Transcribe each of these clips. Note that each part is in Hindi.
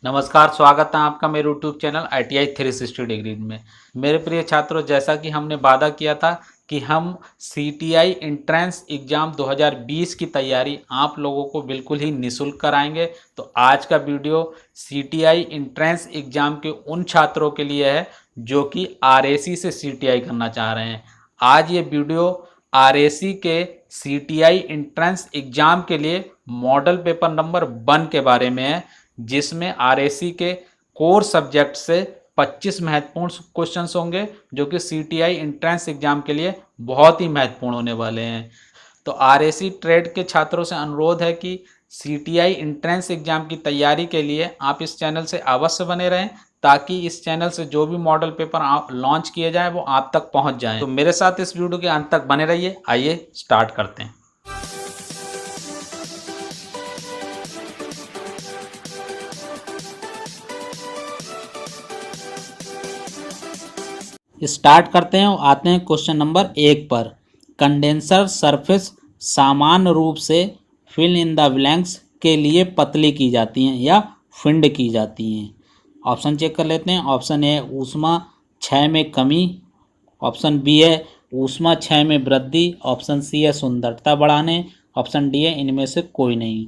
नमस्कार, स्वागत है आपका मेरे यूट्यूब चैनल ITI 360 डिग्री में। मेरे प्रिय छात्रों, जैसा कि हमने वादा किया था कि हम CTI एंट्रेंस एग्ज़ाम 2020 की तैयारी आप लोगों को बिल्कुल ही निःशुल्क कराएंगे। तो आज का वीडियो CTI एंट्रेंस एग्ज़ाम के उन छात्रों के लिए है जो कि RAC से CTI करना चाह रहे हैं। आज ये वीडियो RAC के CTI एंट्रेंस एग्ज़ाम के लिए मॉडल पेपर नंबर 1 के बारे में है, जिसमें RAC के कोर सब्जेक्ट से 25 महत्वपूर्ण क्वेश्चंस होंगे जो कि CTI एंट्रेंस एग्जाम के लिए बहुत ही महत्वपूर्ण होने वाले हैं। तो RAC ट्रेड के छात्रों से अनुरोध है कि CTI एंट्रेंस एग्जाम की तैयारी के लिए आप इस चैनल से अवश्य बने रहें, ताकि इस चैनल से जो भी मॉडल पेपर लॉन्च किए जाए वो आप तक पहुंच जाएं। तो मेरे साथ इस वीडियो के अंत तक बने रहिए। आइए स्टार्ट करते हैं। स्टार्ट करते हैं और आते हैं क्वेश्चन नंबर 1 पर। कंडेंसर सरफेस सामान्य रूप से फिल इन द ब्लैंक्स के लिए पतली की जाती हैं या फिंड की जाती हैं। ऑप्शन चेक कर लेते हैं। ऑप्शन ए ऊष्मा क्षय में कमी, ऑप्शन बी है ऊष्मा क्षय में वृद्धि, ऑप्शन सी है सुंदरता बढ़ाने, ऑप्शन डी है इनमें से कोई नहीं।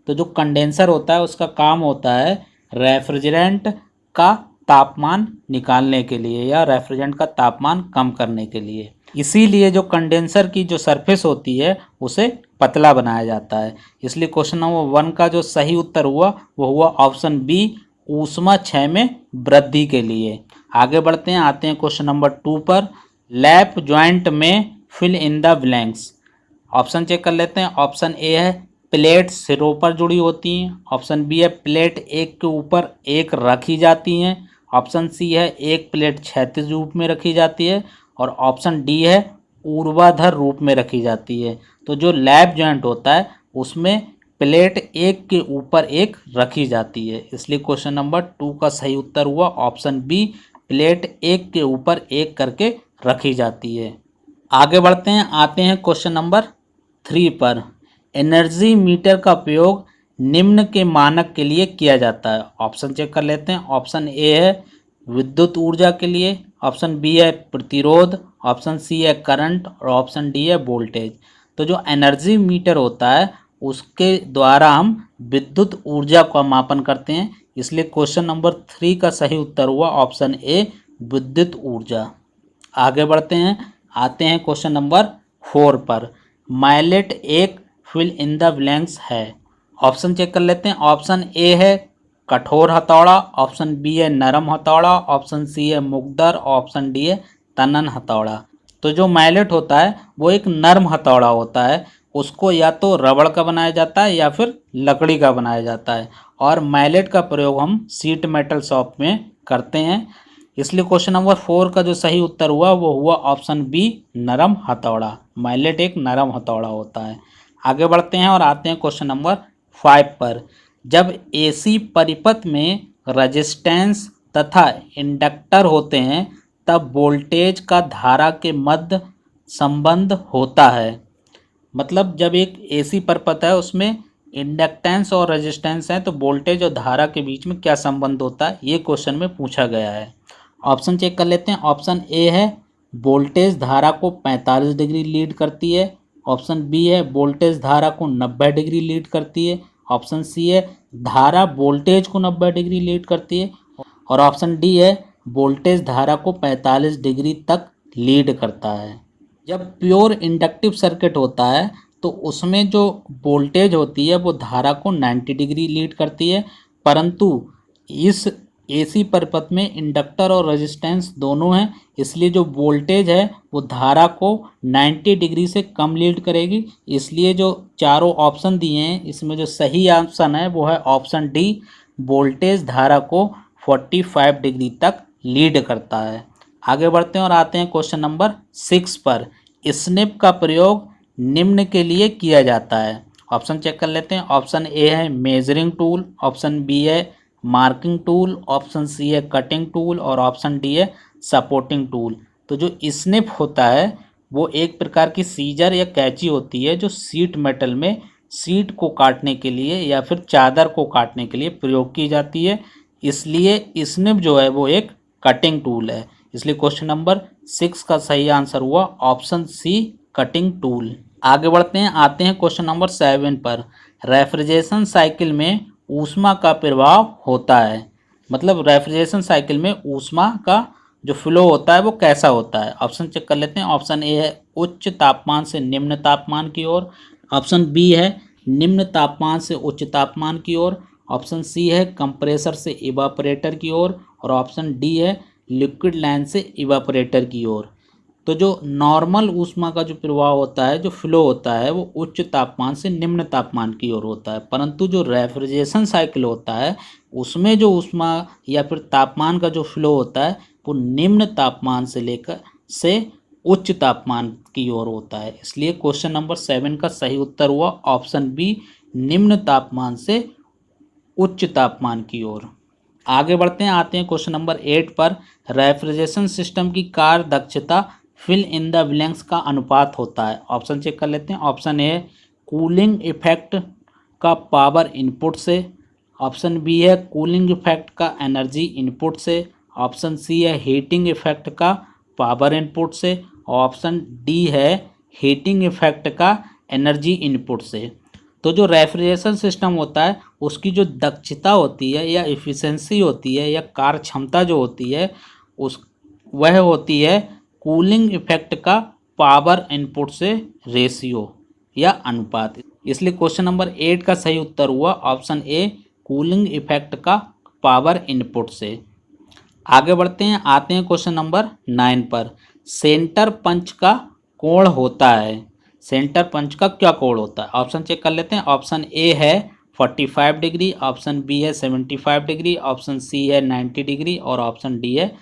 तो जो कंडेंसर होता है उसका काम होता है रेफ्रिजरेंट का तापमान निकालने के लिए या रेफ्रिजरेंट का तापमान कम करने के लिए। इसीलिए जो कंडेंसर की जो सरफेस होती है उसे पतला बनाया जाता है। इसलिए क्वेश्चन नंबर 1 का जो सही उत्तर हुआ वो हुआ ऑप्शन बी, ऊष्मा क्षय में वृद्धि के लिए। आगे बढ़ते हैं, आते हैं क्वेश्चन नंबर 2 पर। लैप जॉइंट में fill in the blanks. Option check कर लेते हैं। ऑप्शन ए है प्लेट सिरों पर जुड़ी होती हैं, ऑप्शन बी है प्लेट एक के ऊपर एक रखी जाती हैं, ऑप्शन सी है एक प्लेट क्षैतिज रूप में रखी जाती है, और ऑप्शन डी है ऊर्ध्वाधर रूप में रखी जाती है। तो जो लैप जॉइंट होता है उसमें प्लेट एक के ऊपर एक रखी जाती है। इसलिए क्वेश्चन नंबर 2 का सही उत्तर हुआ ऑप्शन बी, प्लेट एक के ऊपर एक करके रखी जाती है। आगे बढ़ते हैं, आते हैं क्वेश्चन नंबर 3 पर। एनर्जी मीटर का उपयोग निम्न के मानक के लिए किया जाता है। ऑप्शन चेक कर लेते हैं। ऑप्शन ए है विद्युत ऊर्जा के लिए, ऑप्शन बी है प्रतिरोध, ऑप्शन सी है करंट, और ऑप्शन डी है वोल्टेज। तो जो एनर्जी मीटर होता है उसके द्वारा हम विद्युत ऊर्जा का मापन करते हैं। इसलिए क्वेश्चन नंबर 3 का सही उत्तर हुआ ऑप्शन ए, विद्युत ऊर्जा। आगे बढ़ते हैं, आते हैं क्वेश्चन नंबर 4 पर। माइलेट एक फिल इन द ब्लैंक्स है। ऑप्शन चेक कर लेते हैं। ऑप्शन ए है कठोर हथौड़ा, ऑप्शन बी है नरम हथौड़ा, ऑप्शन सी है मुग्दर, ऑप्शन डी है तनन हथौड़ा। तो जो माइलेट होता है वो एक नरम हथौड़ा होता है। उसको या तो रबड़ का बनाया जाता है या फिर लकड़ी का बनाया जाता है, और माइलेट का प्रयोग हम सीट मेटल शॉप में करते हैं। इसलिए क्वेश्चन नंबर 4 का जो सही उत्तर हुआ वो हुआ ऑप्शन बी, नरम हथौड़ा। माइलेट एक नरम हथौड़ा होता है। आगे बढ़ते हैं और आते हैं क्वेश्चन नंबर 5 पर। जब AC परिपथ में रजिस्टेंस तथा इंडक्टर होते हैं तब वोल्टेज का धारा के मध्य संबंध होता है। मतलब जब एक AC परिपथ है उसमें इंडक्टेंस और रेजिस्टेंस है तो वोल्टेज और धारा के बीच में क्या संबंध होता है, ये क्वेश्चन में पूछा गया है। ऑप्शन चेक कर लेते हैं। ऑप्शन ए है वोल्टेज धारा को 45 डिग्री लीड करती है, ऑप्शन बी है वोल्टेज धारा को 90 डिग्री लीड करती है, ऑप्शन सी है धारा वोल्टेज को 90 डिग्री लीड करती है, और ऑप्शन डी है वोल्टेज धारा को 45 डिग्री तक लीड करता है। जब प्योर इंडक्टिव सर्किट होता है तो उसमें जो वोल्टेज होती है वो धारा को 90 डिग्री लीड करती है, परंतु इस AC परिपथ में इंडक्टर और रेजिस्टेंस दोनों हैं, इसलिए जो वोल्टेज है वो धारा को 90 डिग्री से कम लीड करेगी। इसलिए जो चारों ऑप्शन दिए हैं इसमें जो सही ऑप्शन है वो है ऑप्शन डी, वोल्टेज धारा को 45 डिग्री तक लीड करता है। आगे बढ़ते हैं और आते हैं क्वेश्चन नंबर 6 पर। स्निप का प्रयोग निम्न के लिए किया जाता है। ऑप्शन चेक कर लेते हैं। ऑप्शन ए है मेजरिंग टूल, ऑप्शन बी है मार्किंग टूल, ऑप्शन सी है कटिंग टूल, और ऑप्शन डी है सपोर्टिंग टूल। तो जो स्निप होता है वो एक प्रकार की सीजर या कैंची होती है जो सीट मेटल में शीट को काटने के लिए या फिर चादर को काटने के लिए प्रयोग की जाती है, इसलिए स्निप जो है वो एक कटिंग टूल है। इसलिए क्वेश्चन नंबर 6 का सही आंसर हुआ ऑप्शन सी, कटिंग टूल। आगे बढ़ते हैं, आते हैं क्वेश्चन नंबर 7 पर। रेफ्रिजरेशन साइकिल में ऊष्मा का प्रवाह होता है, मतलब रेफ्रिजरेशन साइकिल में ऊष्मा का जो फ्लो होता है वो कैसा होता है। ऑप्शन चेक कर लेते हैं। ऑप्शन ए है उच्च तापमान से निम्न तापमान की ओर। ऑप्शन बी है निम्न तापमान से उच्च तापमान की ओर। ऑप्शन सी है कंप्रेसर से इवापोरेटर की ओर। और ऑप्शन डी है लिक्विड लाइन से इवापोरेटर की ओर। तो जो नॉर्मल ऊष्मा का जो प्रवाह होता है, जो फ्लो होता है, वो उच्च तापमान से निम्न तापमान की ओर होता है, परंतु जो रेफ्रिजरेशन साइकिल होता है उसमें जो ऊष्मा या फिर तापमान का जो फ्लो होता है वो निम्न तापमान से लेकर से उच्च तापमान की ओर होता है। इसलिए क्वेश्चन नंबर 7 का सही उत्तर हुआ ऑप्शन बी, निम्न तापमान से उच्च तापमान की ओर। आगे बढ़ते हैं, आते हैं क्वेश्चन नंबर 8 पर। रेफ्रिजरेशन सिस्टम की कार्य दक्षता फिल इन द ब्लैंक्स का अनुपात होता है। ऑप्शन चेक कर लेते हैं। ऑप्शन ए कूलिंग इफेक्ट का पावर इनपुट से। ऑप्शन बी है कूलिंग इफेक्ट का एनर्जी इनपुट से। ऑप्शन सी है हीटिंग इफेक्ट का पावर इनपुट से। और ऑप्शन डी है हीटिंग इफेक्ट का एनर्जी इनपुट से। तो जो रेफ्रिजरेशन सिस्टम होता है उसकी जो दक्षता होती है या इफ़िशेंसी होती है या कार्य क्षमता जो होती है उस वह होती है कूलिंग इफेक्ट का पावर इनपुट से रेशियो या अनुपात। इसलिए क्वेश्चन नंबर 8 का सही उत्तर हुआ ऑप्शन ए, कूलिंग इफेक्ट का पावर इनपुट से। आगे बढ़ते हैं, आते हैं क्वेश्चन नंबर 9 पर। सेंटर पंच का कोण होता है। सेंटर पंच का क्या कोण होता है? ऑप्शन चेक कर लेते हैं। ऑप्शन ए है 45 डिग्री। ऑप्शन बी है 75 डिग्री। ऑप्शन सी है 90 डिग्री। और ऑप्शन डी है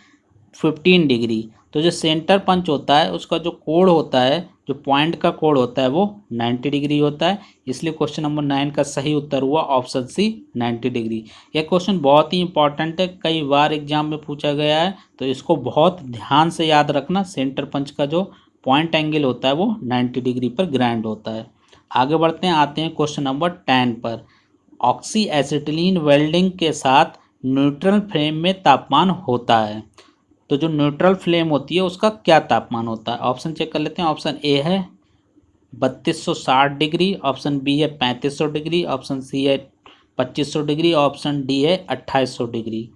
15 डिग्री। तो जो सेंटर पंच होता है उसका जो कोण होता है, जो पॉइंट का कोण होता है वो 90 डिग्री होता है। इसलिए क्वेश्चन नंबर 9 का सही उत्तर हुआ ऑप्शन सी, 90 डिग्री। यह क्वेश्चन बहुत ही इंपॉर्टेंट है, कई बार एग्जाम में पूछा गया है, तो इसको बहुत ध्यान से याद रखना। सेंटर पंच का जो पॉइंट एंगल होता है वो 90 डिग्री पर ग्राइंड होता है। आगे बढ़ते हैं, आते हैं क्वेश्चन नंबर 10 पर। ऑक्सी एसिटिलीन वेल्डिंग के साथ न्यूट्रल फ्लेम में तापमान होता है। तो जो न्यूट्रल फ्लेम होती है उसका क्या तापमान होता है? ऑप्शन चेक कर लेते हैं। ऑप्शन ए है 3260 डिग्री। ऑप्शन बी है 3500 डिग्री। ऑप्शन सी है 2500 डिग्री। ऑप्शन डी है 2800 डिग्री।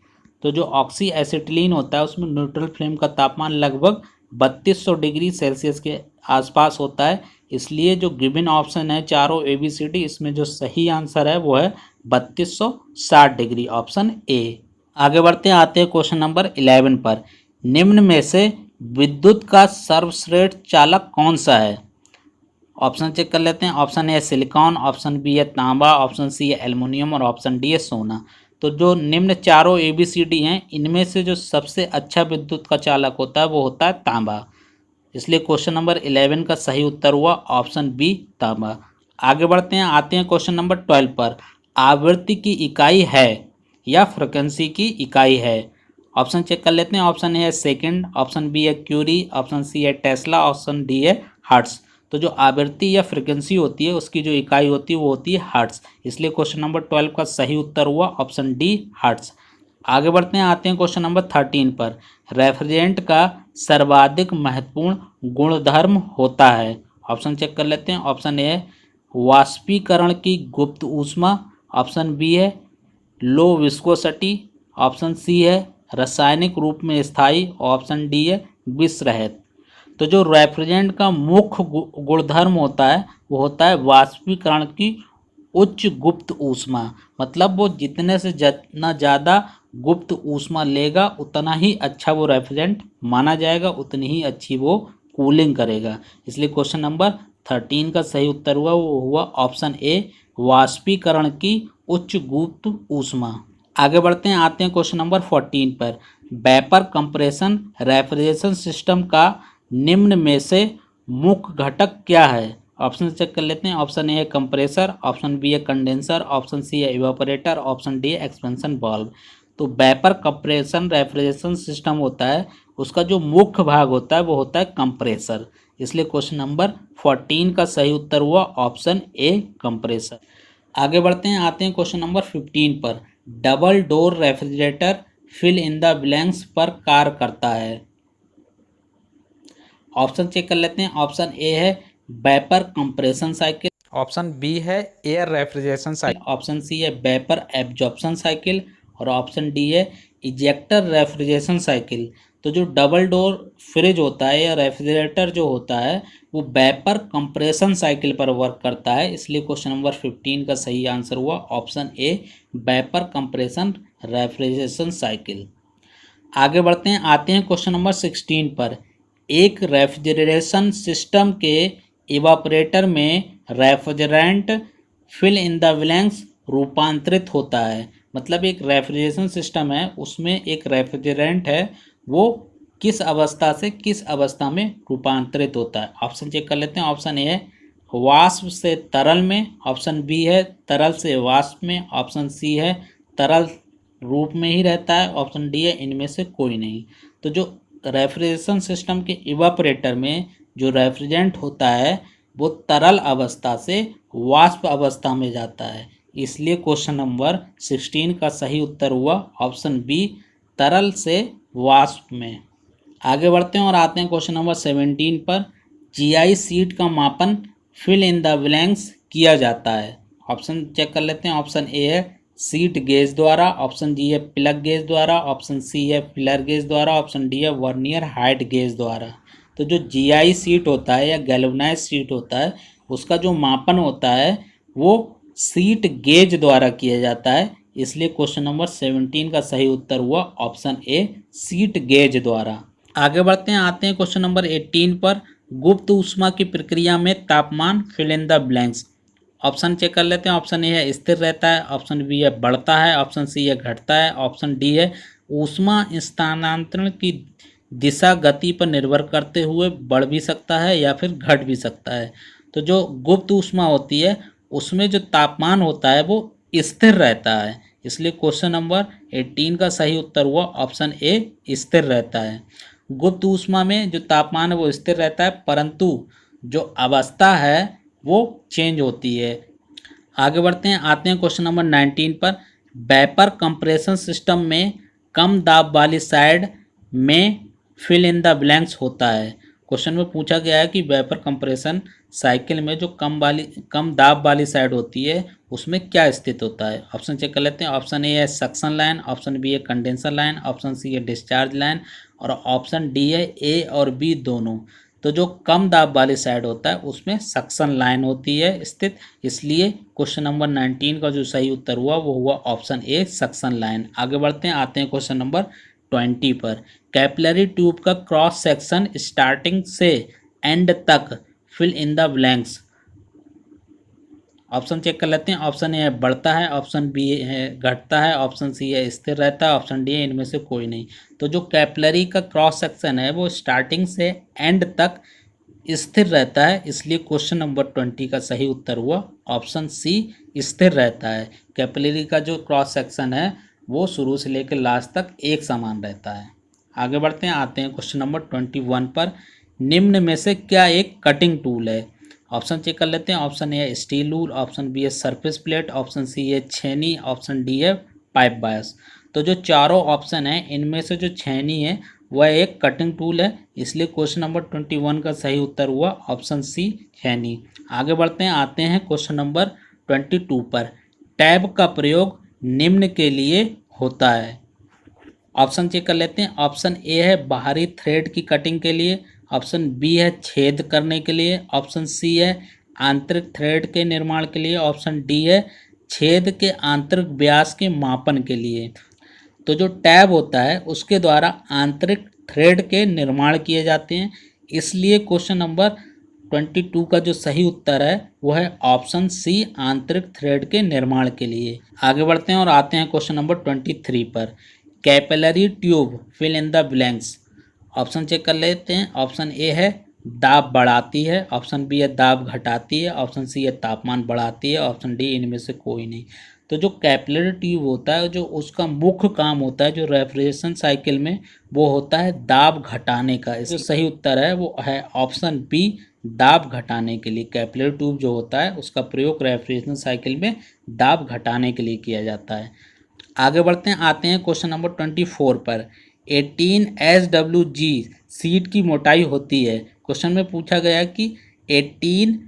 तो जो ऑक्सी एसिटिलीन होता है उसमें न्यूट्रल फ्लेम का तापमान लगभग 3200 डिग्री सेल्सियस के आसपास होता है। इसलिए जो गिवन ऑप्शन है चारों ABCD, इसमें जो सही आंसर है वो है 3260 डिग्री, ऑप्शन ए। आगे बढ़ते हैं, आते हैं क्वेश्चन नंबर 11 पर। निम्न में से विद्युत का सर्वश्रेष्ठ चालक कौन सा है? ऑप्शन चेक कर लेते हैं। ऑप्शन ए है सिलिकॉन। ऑप्शन बी है तांबा। ऑप्शन सी है एल्युमिनियम। और ऑप्शन डी है सोना। तो जो निम्न चारों ABCD हैं इनमें से जो सबसे अच्छा विद्युत का चालक होता है वो होता है तांबा। इसलिए क्वेश्चन नंबर 11 का सही उत्तर हुआ ऑप्शन बी, तांबा। आगे बढ़ते हैं, आते हैं क्वेश्चन नंबर 12 पर। आवृत्ति की इकाई है या फ्रिक्वेंसी की इकाई है? ऑप्शन चेक कर लेते हैं। ऑप्शन ए है सेकंड। ऑप्शन बी है क्यूरी। ऑप्शन सी है टेस्ला। ऑप्शन डी है हर्ट्ज। तो जो आवृत्ति या फ्रिक्वेंसी होती है उसकी जो इकाई होती है वो होती है हर्ट्ज। इसलिए क्वेश्चन नंबर 12 का सही उत्तर हुआ ऑप्शन डी, हर्ट्ज। आगे बढ़ते हैं, आते हैं क्वेश्चन नंबर 13 पर। रेफ्रिजरेंट का सर्वाधिक महत्वपूर्ण गुणधर्म होता है। ऑप्शन चेक कर लेते हैं। ऑप्शन ए है वाष्पीकरण की गुप्त ऊष्मा। ऑप्शन बी है लो विस्कोसिटी। ऑप्शन सी है रासायनिक रूप में स्थायी। ऑप्शन डी है विष रहित। तो जो रेफ्रिजरेंट का मुख्य गुणधर्म होता है वो होता है वाष्पीकरण की उच्च गुप्त ऊष्मा। मतलब वो जितने से जितना ज़्यादा गुप्त ऊष्मा लेगा उतना ही अच्छा वो रेफ्रिजरेंट माना जाएगा, उतनी ही अच्छी वो कूलिंग करेगा। इसलिए क्वेश्चन नंबर 13 का सही उत्तर हुआ वो हुआ ऑप्शन ए, वाष्पीकरण की उच्च गुप्त ऊष्मा। आगे बढ़ते हैं, आते हैं क्वेश्चन नंबर 14 पर। वेपर कंप्रेशन रेफ्रिजरेशन सिस्टम का निम्न में से मुख्य घटक क्या है? ऑप्शन चेक कर लेते हैं। ऑप्शन ए है कंप्रेसर। ऑप्शन बी है कंडेंसर। ऑप्शन सी है इवापोरेटर। ऑप्शन डी है एक्सपेंशन वाल्व। तो वेपर कंप्रेशन रेफ्रिजरेशन सिस्टम होता है, उसका जो मुख्य भाग होता है वो होता है कंप्रेसर। इसलिए क्वेश्चन नंबर 14 का सही उत्तर हुआ ऑप्शन ए कंप्रेसर। आगे बढ़ते हैं, आते हैं क्वेश्चन नंबर 15 पर। Double door refrigerator fill in the blanks पर कार्य करता है। ऑप्शन चेक कर लेते हैं। ऑप्शन ए है vapour compression cycle, option B है air refrigeration cycle, option C है वेपर एब्जॉर्प्शन साइकिल और ऑप्शन डी है इजेक्टर रेफ्रिजरेशन साइकिल। तो जो डबल डोर फ्रिज होता है या रेफ्रिजरेटर जो होता है वो वेपर कंप्रेशन साइकिल पर वर्क करता है, इसलिए क्वेश्चन नंबर 15 का सही आंसर हुआ option A vapour compression refrigeration cycle. आगे बढ़ते हैं, आते हैं क्वेश्चन नंबर 16 पर। एक रेफ्रिजरेशन सिस्टम के इवापोरेटर में refrigerant fill in the blanks रूपांतरित होता है। मतलब एक रेफ्रिजरेशन सिस्टम है, उसमें एक रेफ्रिजरेंट है, वो किस अवस्था से किस अवस्था में रूपांतरित होता है। ऑप्शन चेक कर लेते हैं। ऑप्शन ए है वाष्प से तरल में, ऑप्शन बी है तरल से वाष्प में, ऑप्शन सी है तरल रूप में ही रहता है, ऑप्शन डी है इनमें से कोई नहीं। तो जो रेफ्रिजरेशन सिस्टम के इवापोरेटर में जो रेफ्रिजरेंट होता है वो तरल अवस्था से वाष्प अवस्था में जाता है, इसलिए क्वेश्चन नंबर 16 का सही उत्तर हुआ ऑप्शन बी तरल से वाष्प में। आगे बढ़ते हैं और आते हैं क्वेश्चन नंबर 17 पर। जीआई सीट का मापन फिल इन द ब्लैंक्स किया जाता है। ऑप्शन चेक कर लेते हैं। ऑप्शन ए है सीट गेज द्वारा, ऑप्शन जी है प्लग गेज द्वारा, ऑप्शन सी है फिलर गेज द्वारा, ऑप्शन डी है वर्नियर हाइट गेज द्वारा। तो जो जीआई सीट होता है या गैल्वेनाइज सीट होता है उसका जो मापन होता है वो सीट गेज द्वारा किया जाता है, इसलिए क्वेश्चन नंबर 17 का सही उत्तर हुआ ऑप्शन ए सीट गेज द्वारा। आगे बढ़ते हैं, आते हैं क्वेश्चन नंबर 18 पर। गुप्त ऊष्मा की प्रक्रिया में तापमान fill in the blanks. Option check कर लेते हैं। ऑप्शन ए है स्थिर रहता है, ऑप्शन बी है बढ़ता है, ऑप्शन सी है घटता है, ऑप्शन डी है ऊष्मा स्थानांतरण की दिशा गति पर निर्भर करते हुए बढ़ भी सकता है या फिर घट भी सकता है। तो जो गुप्त ऊष्मा होती है उसमें जो तापमान होता है वो स्थिर रहता है, इसलिए क्वेश्चन नंबर 18 का सही उत्तर हुआ ऑप्शन ए स्थिर रहता है। गुप्त ऊष्मा में जो तापमान है वो स्थिर रहता है, परंतु जो अवस्था है वो चेंज होती है। आगे बढ़ते हैं, आते हैं क्वेश्चन नंबर 19 पर। वेपर कंप्रेशन सिस्टम में कम दाब वाली साइड में फिल इन द ब्लैंक्स होता है। क्वेश्चन में पूछा गया है कि वेपर कंप्रेशन साइकिल में जो कम दाब वाली साइड होती है उसमें क्या स्थित होता है। ऑप्शन चेक कर लेते हैं। ऑप्शन ए है सक्शन लाइन, ऑप्शन बी है कंडेंसर लाइन, ऑप्शन सी है डिस्चार्ज लाइन और ऑप्शन डी है ए और बी दोनों। तो जो कम दाब वाली साइड होता है उसमें सक्शन लाइन होती है स्थित, इसलिए क्वेश्चन नंबर 19 का जो सही उत्तर हुआ वो हुआ ऑप्शन ए सक्शन लाइन। आगे बढ़ते हैं, आते हैं क्वेश्चन नंबर 20 पर। कैपिलरी ट्यूब का क्रॉस सेक्शन स्टार्टिंग से एंड तक fill in the blanks. Option check कर लेते हैं। ऑप्शन ए है बढ़ता है, ऑप्शन बी है घटता है, ऑप्शन सी है स्थिर रहता है, ऑप्शन डी है इनमें से कोई नहीं। तो जो कैपिलरी का क्रॉस सेक्शन है वो स्टार्टिंग से एंड तक स्थिर रहता है, इसलिए क्वेश्चन नंबर 20 का सही उत्तर हुआ ऑप्शन सी स्थिर रहता है। कैपिलरी का जो क्रॉस सेक्शन है वो शुरू से लेकर लास्ट तक एक समान रहता है। आगे बढ़ते हैं, आते हैं क्वेश्चन नंबर 21 पर। निम्न में से क्या एक कटिंग टूल है। ऑप्शन चेक कर लेते हैं। ऑप्शन ए है स्टील रूल, ऑप्शन बी है सरफेस प्लेट, ऑप्शन सी है छेनी, ऑप्शन डी है पाइप बायस। तो जो चारों ऑप्शन है इनमें से जो छेनी है वह एक कटिंग टूल है, इसलिए क्वेश्चन नंबर 21 का सही उत्तर हुआ ऑप्शन सी छेनी। आगे बढ़ते हैं, आते हैं क्वेश्चन नंबर 22 पर। टैब का प्रयोग निम्न के लिए होता है। ऑप्शन चेक कर लेते हैं। ऑप्शन ए है बाहरी थ्रेड की कटिंग के लिए, ऑप्शन बी है छेद करने के लिए, ऑप्शन सी है आंतरिक थ्रेड के निर्माण के लिए, ऑप्शन डी है छेद के आंतरिक व्यास के मापन के लिए। तो जो टैब होता है उसके द्वारा आंतरिक थ्रेड के निर्माण किए जाते हैं, इसलिए क्वेश्चन नंबर 22 का जो सही उत्तर है वो है ऑप्शन सी आंतरिक थ्रेड के निर्माण के लिए। आगे बढ़ते हैं और आते हैं क्वेश्चन नंबर 23 पर। Capillary tube fill in the blanks. Option check कर लेते हैं। ऑप्शन ए है दाब बढ़ाती है, ऑप्शन बी है दाब घटाती है, ऑप्शन सी है तापमान बढ़ाती है, ऑप्शन डी इनमें से कोई नहीं। तो जो कैपिलरी ट्यूब होता है, जो उसका मुख्य काम होता है जो रेफ्रिजरेशन साइकिल में, वो होता है दाब घटाने का। जो सही उत्तर है वो है ऑप्शन बी, दाब घटाने के लिए। कैपिलरी ट्यूब जो होता है उसका प्रयोग रेफ्रिजरेशन साइकिल में दाब घटाने के लिए किया जाता है। आगे बढ़ते हैं, आते हैं क्वेश्चन नंबर 24 पर। 18 SWG सीट की मोटाई होती है। क्वेश्चन में पूछा गया कि 18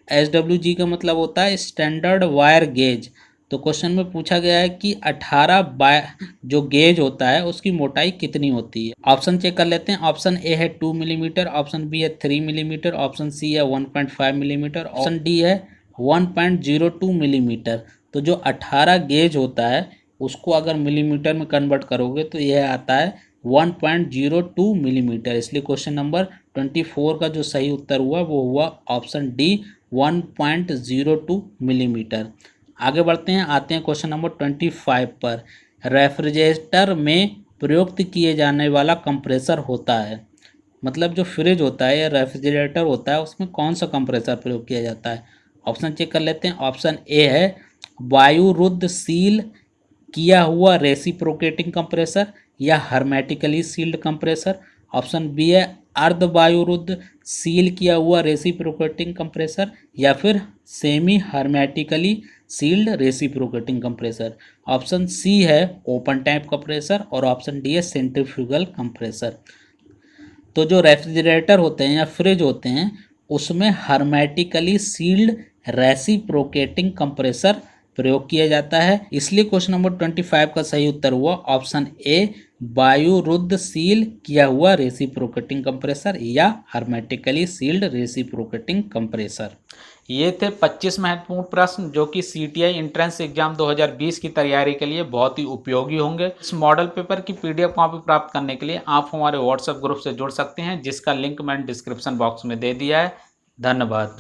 SWG का मतलब होता है स्टैंडर्ड वायर गेज। तो क्वेश्चन में पूछा गया है कि 18 जो गेज होता है उसकी मोटाई कितनी होती है। ऑप्शन चेक कर लेते हैं। ऑप्शन ए है 2 मिलीमीटर, ऑप्शन बी है 3 मिलीमीटर, ऑप्शन सी है 1.5 मिलीमीटर, ऑप्शन डी है 1.02 मिलीमीटर। तो जो 18 गेज होता है उसको अगर मिलीमीटर में कन्वर्ट करोगे तो यह आता है 1.02 मिलीमीटर। इसलिए क्वेश्चन नंबर 24 का जो सही उत्तर हुआ वो हुआ ऑप्शन डी, 1.02 मिलीमीटर। आगे बढ़ते हैं, आते हैं क्वेश्चन नंबर 25 पर। रेफ्रिजरेटर में प्रयुक्त किए जाने वाला कंप्रेसर होता है, मतलब जो फ्रिज होता है या रेफ्रिजरेटर होता है उसमें कौन सा कंप्रेसर प्रयोग किया जाता है। ऑप्शन चेक कर लेते हैं। ऑप्शन ए है वायुरुद्ध सील किया हुआ रेसिप्रोकेटिंग कंप्रेसर या hermetically sealed compressor. Option B है अर्ध वायुरुद्ध सील किया हुआ रेसिप्रोकेटिंग कंप्रेसर या फिर semi hermetically sealed reciprocating compressor. Option C है ओपन टाइप कंप्रेसर और ऑप्शन डी है सेंट्रीफ्यूगल कंप्रेसर। तो जो रेफ्रिजरेटर होते हैं या फ्रिज होते हैं उसमें हर्मेटिकली सील्ड रेसिप्रोकेटिंग कंप्रेसर प्रयोग किया जाता है। इसलिए क्वेश्चन नंबर 25 का सही उत्तर हुआ ऑप्शन ए, वायुरुद्ध सील किया हुआ रेसिप्रोकेटिंग कंप्रेसर या हर्मेटिकली सील्ड रेसिप्रोकेटिंग कंप्रेसर। ये थे 25 महत्वपूर्ण प्रश्न जो कि सीटीआई एंट्रेंस एग्जाम 2020 की तैयारी के लिए बहुत ही उपयोगी होंगे। इस मॉडल पेपर की पीडीएफ कॉपी प्राप्त करने के लिए आप हमारे व्हाट्सएप ग्रुप से जुड़ सकते हैं, जिसका लिंक मैंने डिस्क्रिप्शन बॉक्स में दे दिया है। धन्यवाद।